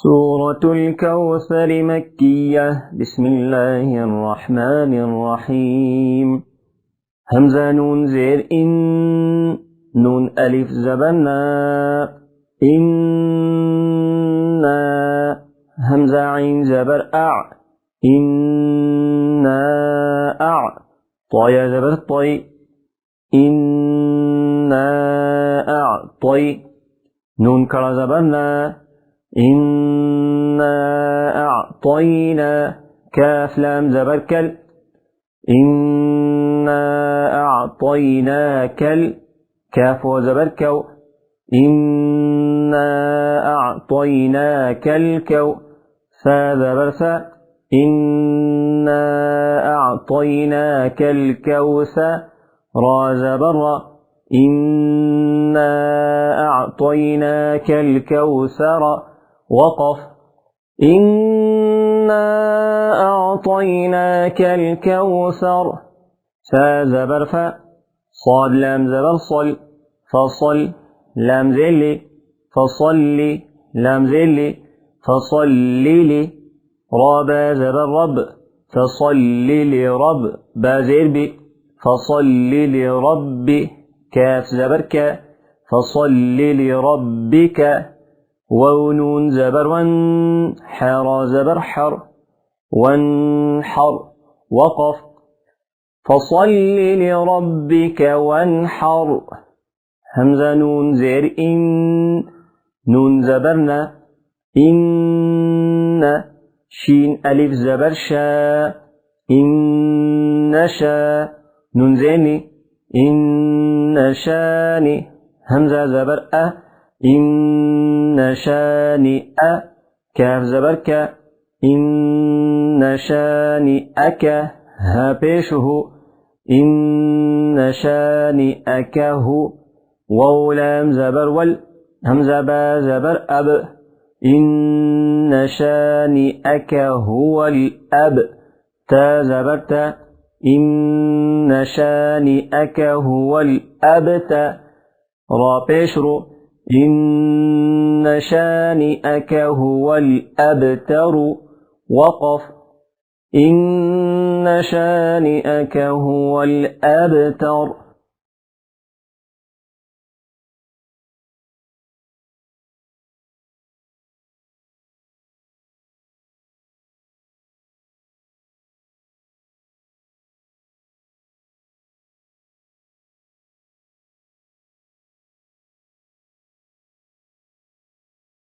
سورة الكوثر مكية. بسم الله الرحمن الرحيم. همزة نون زير إن، نون ألف زبرنا إنا، همزة عين زبر أع إنا أع، طايا زبر طي إنا أعطي، نون كرا زبرنا إنا أعطينا، كاف لام زبر كل إنا أعطيناك، كاف وزبر كو إنا أعطيناك الكو، فا زبر فا إنا أعطيناك الكوثر، را زبر را إنا أعطيناك الكوثر، وقف إنا أعطيناك الكوثر، فا زبر فا، صاد لام زبر صل، فصل لام زلي، فصلي لام زلي، فصلي، رابا زبر رب، فصلي لرب، با زربي، فصلي لرب، كاف زبر كا، فصلي لربك، ونون زبر ون، حرا زبر حر، وانحر، وقف فصل لربك وانحر، همزة نون زير إن، نون زبرنا إن، شين ألف زبر شا إن شا، نون زيني إن شاني، همزة زبر أ إن شانئ، كاف زبر ك إن شانئك، ها بيشه إن شانئك هو، واو لام زبر وال، همزة با زبر أب، إن شانئك هو الأب، تا زبر تا إن شانئك هو الأبتر، را بيشرو إن شانئك هو الأبتر، وقف إن شانئك هو الأبتر.